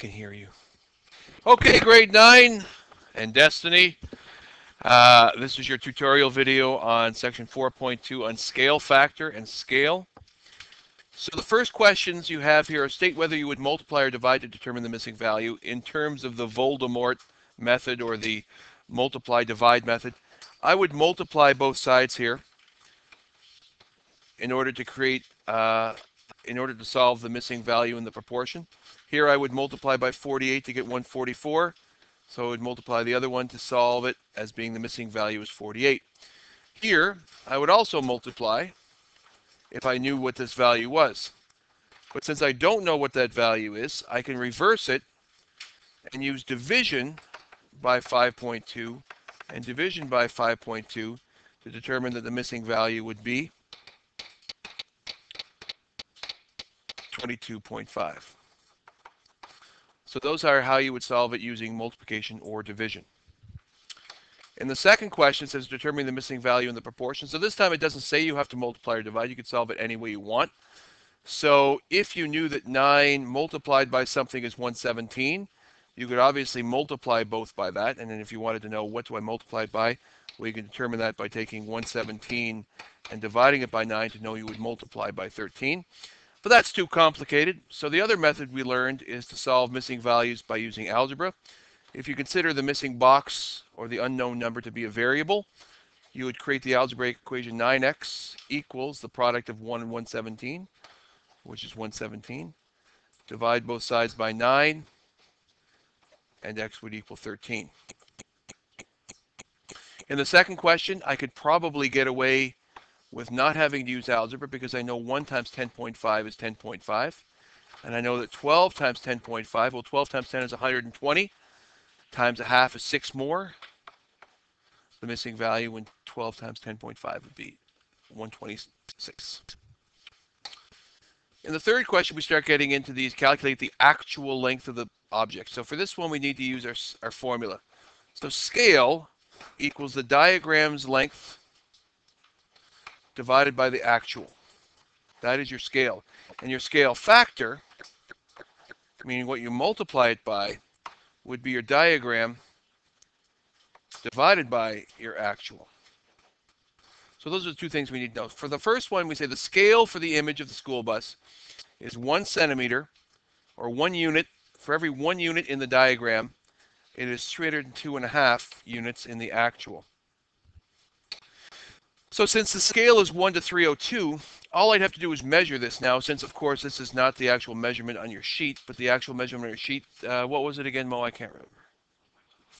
can hear you. Okay, grade 9 and Destiny. This is your tutorial video on section 4.2 on scale factor and scale. So the first questions you have here are state whether you would multiply or divide to determine the missing value in terms of the Voldemort method or the multiply divide method. I would multiply both sides here in order to solve the missing value in the proportion. Here I would multiply by 48 to get 144. So I would multiply the other one to solve it as being the missing value is 48. Here I would also multiply if I knew what this value was. But since I don't know what that value is, I can reverse it and use division by 5.2 and division by 5.2 to determine that the missing value would be 22.5. So those are how you would solve it using multiplication or division. In the second question, it says determine the missing value in the proportion. So this time it doesn't say you have to multiply or divide. You could solve it any way you want. So if you knew that 9 multiplied by something is 117, you could obviously multiply both by that. And then if you wanted to know what do I multiply it by, well, you can determine that by taking 117 and dividing it by 9 to know you would multiply by 13. But that's too complicated. So the other method we learned is to solve missing values by using algebra. If you consider the missing box or the unknown number to be a variable, you would create the algebraic equation 9x equals the product of 1 and 117, which is 117. Divide both sides by 9, and x would equal 13. In the second question, I could probably get away with not having to use algebra because I know 1 times 10.5 is 10.5. And I know that 12 times 10.5, well, 12 times 10 is 120. Times a half is 6 more. The missing value when 12 times 10.5 would be 126. In the third question, we start getting into these, calculate the actual length of the object. So for this one, we need to use our formula. So scale equals the diagram's length divided by the actual. That is your scale. And your scale factor, meaning what you multiply it by, would be your diagram divided by your actual. So those are the two things we need to know. For the first one, we say the scale for the image of the school bus is 1 centimeter, or 1 unit. For every 1 unit in the diagram, it is 302.5 units in the actual. So since the scale is 1 to 302, all I'd have to do is measure this now, since of course this is not the actual measurement on your sheet, but the actual measurement on your sheet, what was it again, Mo? I can't remember.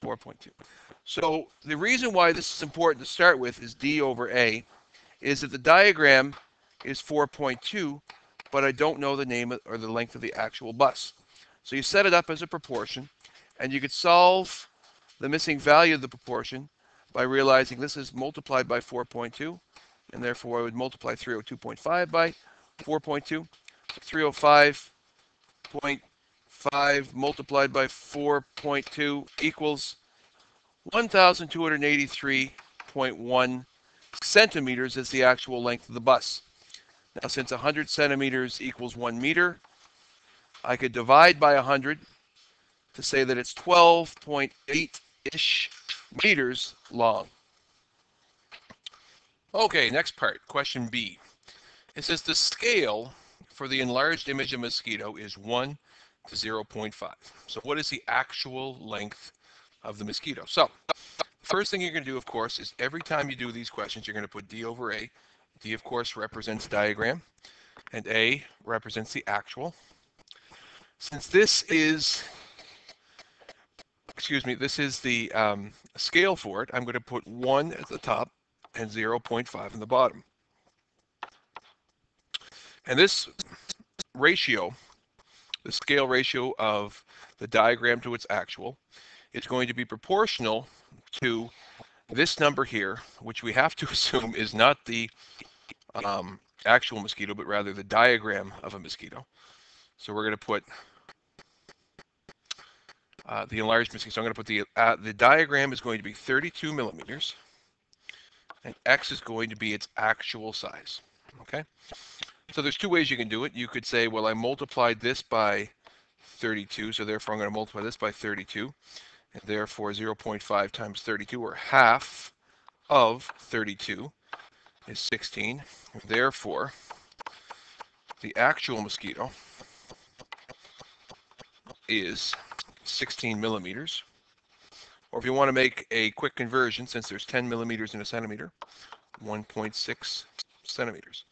4.2. So the reason why this is important to start with is D over A, is that the diagram is 4.2, but I don't know the name or the length of the actual bus. So you set it up as a proportion, and you could solve the missing value of the proportion by realizing this is multiplied by 4.2, and therefore I would multiply 302.5 by 4.2. 305.5 multiplied by 4.2 equals 1,283.1 centimeters is the actual length of the bus. Now, since 100 centimeters equals 1 meter, I could divide by 100 to say that it's 12.8-ish meters long. Okay, next part, question B. It says the scale for the enlarged image of a mosquito is 1 to 0.5. So what is the actual length of the mosquito? So first thing you're going to do, of course, is every time you do these questions, you're going to put D over A. D, of course, represents diagram, and A represents the actual. Since this is, this is the scale for it, I'm going to put 1 at the top and 0.5 in the bottom. And this ratio, the scale ratio of the diagram to its actual, is going to be proportional to this number here, which we have to assume is not the actual mosquito, but rather the diagram of a mosquito. So we're going to put the enlarged mosquito. So I'm going to put the diagram is going to be 32 millimeters, and X is going to be its actual size. Okay. So there's two ways you can do it. You could say, well, I multiplied this by 32. So therefore, I'm going to multiply this by 32. And therefore, 0.5 times 32, or half of 32, is 16. And therefore, the actual mosquito is 16 millimeters. Or if you want to make a quick conversion, since there's 10 millimeters in a centimeter, 1.6 centimeters.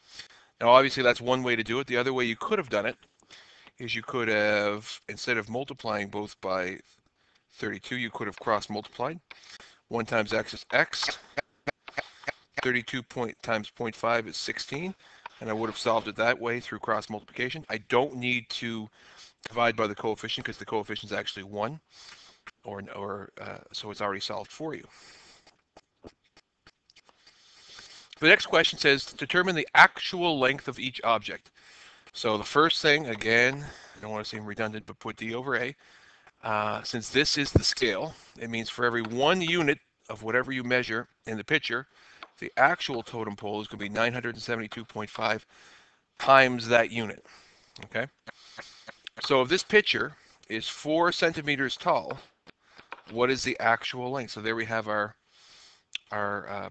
Now, obviously, that's one way to do it. The other way you could have done it is you could have, instead of multiplying both by 32, you could have cross-multiplied. 1 times x is x. 32 times 0.5 is 16. And I would have solved it that way through cross-multiplication. I don't need to divide by the coefficient because the coefficient is actually 1. So it's already solved for you. The next question says, determine the actual length of each object. So the first thing, again, I don't want to seem redundant, but put d over a. Since this is the scale, it means for every 1 unit of whatever you measure in the picture, the actual totem pole is going to be 972.5 times that unit. Okay? So if this picture is 4 centimeters tall, what is the actual length? So there we have our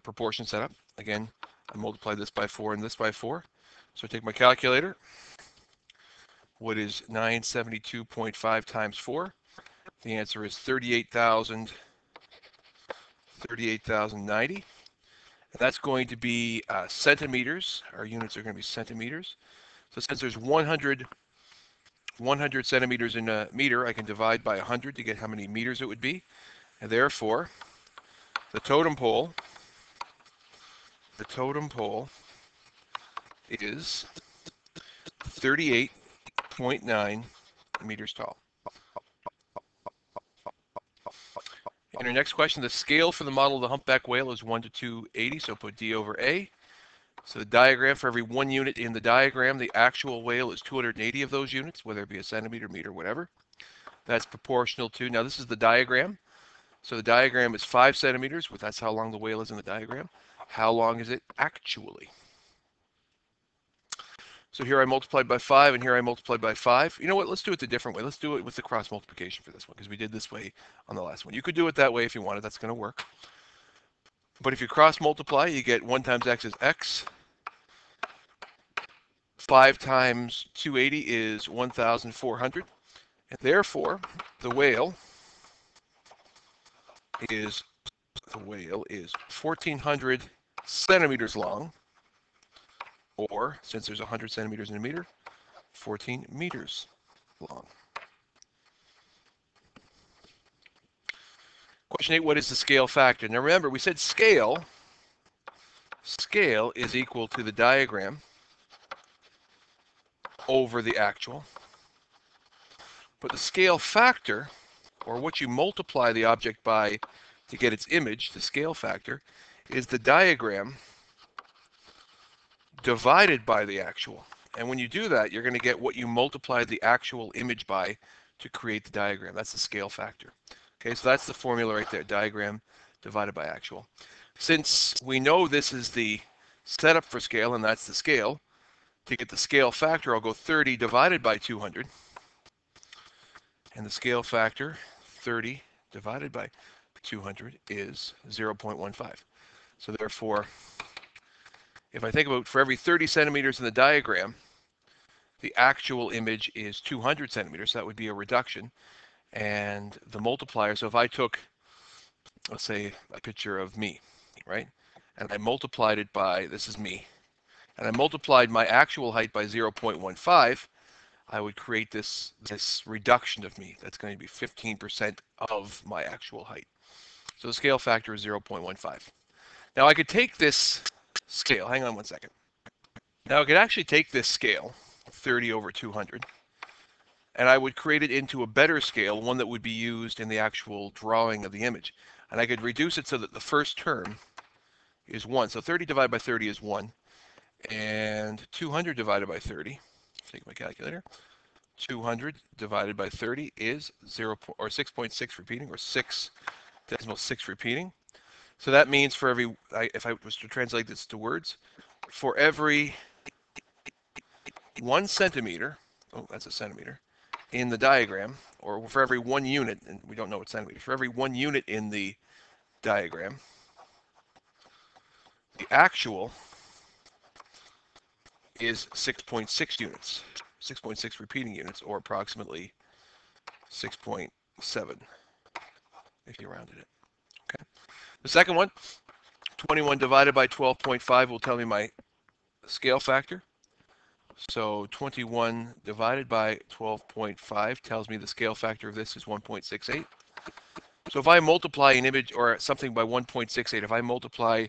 proportion set up. Again, I multiply this by 4 and this by 4. So I take my calculator. What is 972.5 times 4? The answer is 38,090. And that's going to be centimeters. Our units are going to be centimeters. So since there's 100 centimeters in a meter, I can divide by 100 to get how many meters it would be. And therefore, the totem pole is 38.9 meters tall. In our next question, the scale for the model of the humpback whale is 1 to 280, so put d over a. So the diagram, for every 1 unit in the diagram, the actual whale is 280 of those units, whether it be a centimeter, meter, whatever. That's proportional to, now this is the diagram. So the diagram is 5 centimeters, that's how long the whale is in the diagram. How long is it actually? So here I multiplied by 5, and here I multiplied by 5. You know what? Let's do it the different way. Let's do it with the cross multiplication for this one, because we did this way on the last one. You could do it that way if you wanted. That's going to work. But if you cross multiply, you get 1 times x is x. 5 times 280 is 1,400. And therefore, the whale is 1,400 centimeters long. Or, since there's 100 centimeters in a meter, 14 meters long. Question 8, what is the scale factor? Now remember, we said scale is equal to the diagram over the actual. But the scale factor, or what you multiply the object by to get its image, the scale factor, is the diagram divided by the actual. And when you do that, you're going to get what you multiply the actual image by to create the diagram. That's the scale factor. Okay, so that's the formula right there, diagram divided by actual. Since we know this is the setup for scale, and that's the scale, to get the scale factor, I'll go 30 divided by 200. And the scale factor, 30 divided by 200, is 0.15. So therefore, if I think about for every 30 centimeters in the diagram, the actual image is 200 centimeters. So that would be a reduction. And the multiplier, so if I took, let's say, a picture of me, right? And I multiplied it by, this is me, and I multiplied my actual height by 0.15, I would create this reduction of me. That's going to be 15% of my actual height. So the scale factor is 0.15. Now I could take this scale, hang on one second. Now I could actually take this scale, 30 over 200, and I would create it into a better scale, one that would be used in the actual drawing of the image. And I could reduce it so that the first term is 1. So 30 divided by 30 is 1. And 200 divided by 30, take my calculator, 200 divided by 30 is 6.6 repeating, or 6.6 repeating. So that means for every, if I was to translate this to words, for every 1 centimeter, oh, that's a centimeter, in the diagram, or for every 1 unit, and we don't know what centimeters, for every 1 unit in the diagram, the actual is 6.6 units, 6.6 repeating units, or approximately 6.7 if you rounded it. Okay. The second one, 21 divided by 12.5 will tell me my scale factor. So 21 divided by 12.5 tells me the scale factor of this is 1.68. So if I multiply an image or something by 1.68, if I multiply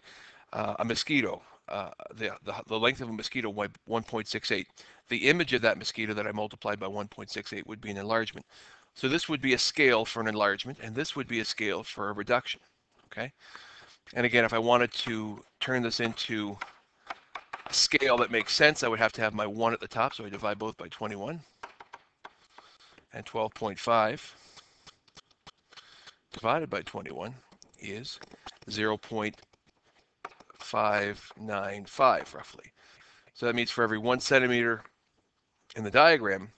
a mosquito, the length of a mosquito by 1.68, the image of that mosquito that I multiplied by 1.68 would be an enlargement. So this would be a scale for an enlargement, and this would be a scale for a reduction. Okay. And again, if I wanted to turn this into a scale that makes sense, I would have to have my 1 at the top, so I divide both by 21. And 12.5 divided by 21 is 0.595 roughly. So that means for every 1 centimeter in the diagram,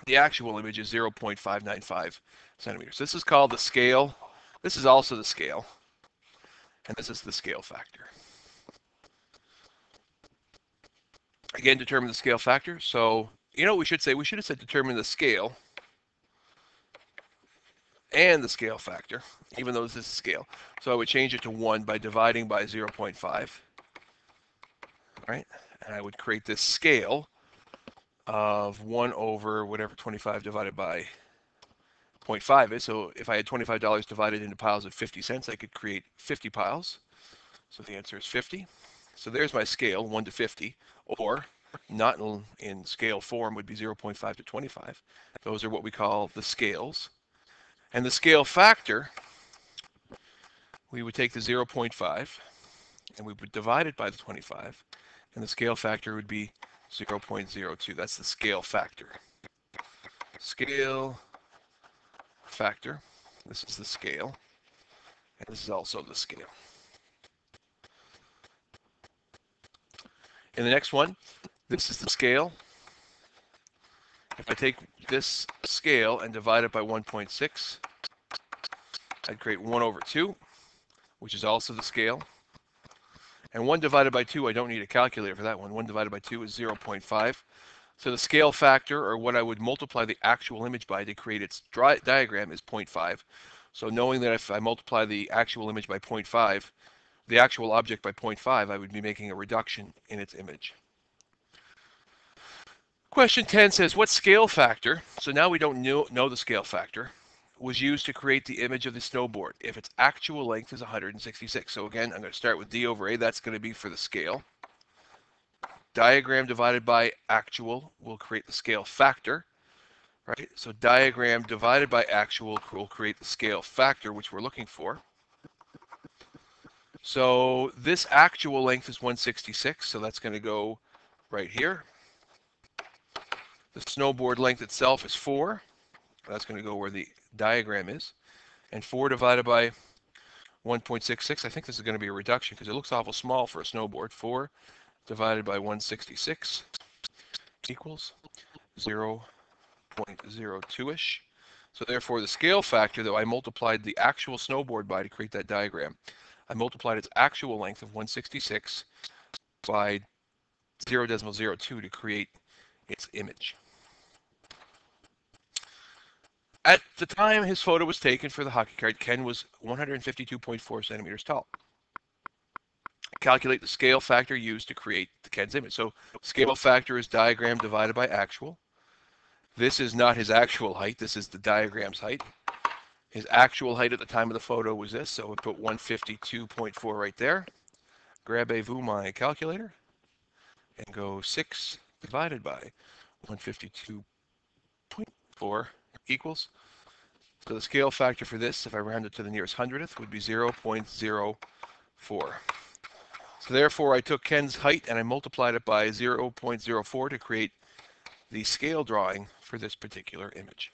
the actual image is 0.595 centimeters. This is called the scale. This is also the scale. And this is the scale factor. Again, determine the scale factor. So, you know what we should say? We should have said determine the scale and the scale factor, even though this is a scale. So I would change it to 1 by dividing by 0.5. Right? And I would create this scale of 1 over whatever 25 divided by 0.5 is. So if I had $25 divided into piles of 50 cents, I could create 50 piles. So the answer is 50. So there's my scale, 1 to 50, or not in scale form would be 0.5 to 25. Those are what we call the scales. And the scale factor, we would take the 0.5 and we would divide it by the 25, and the scale factor would be 0.02. That's the scale factor. Scale factor. This is the scale, and this is also the scale. In the next one, this is the scale. If I take this scale and divide it by 1.6, I'd create 1 over 2, which is also the scale. And 1 divided by 2, I don't need a calculator for that one. 1 divided by 2 is 0.5. So the scale factor, or what I would multiply the actual image by to create its diagram, is 0.5. So knowing that if I multiply the actual image by 0.5, the actual object by 0.5, I would be making a reduction in its image. Question 10 says, what scale factor, so now we don't know the scale factor, was used to create the image of the snowboard if its actual length is 166? So again, I'm going to start with D over A. That's going to be for the scale. Diagram divided by actual will create the scale factor, right? So diagram divided by actual will create the scale factor, which we're looking for. So this actual length is 166, so that's going to go right here. The snowboard length itself is 4. That's going to go where the diagram is. And 4 divided by 1.66, I think this is going to be a reduction because it looks awful small for a snowboard. 4 divided by 166 equals 0.02-ish. So therefore the scale factor, though I multiplied the actual snowboard by to create that diagram, I multiplied its actual length of 166 by 0.02 to create its image. At the time his photo was taken for the hockey card, Ken was 152.4 centimeters tall. Calculate the scale factor used to create the Ken's image. So scale factor is diagram divided by actual. This is not his actual height. This is the diagram's height. His actual height at the time of the photo was this, so we put 152.4 right there. Grab-a-vous my calculator and go 6 divided by 152.4 equals. So the scale factor for this, if I round it to the nearest hundredth, would be 0.04. So therefore I took Ken's height and I multiplied it by 0.04 to create the scale drawing for this particular image.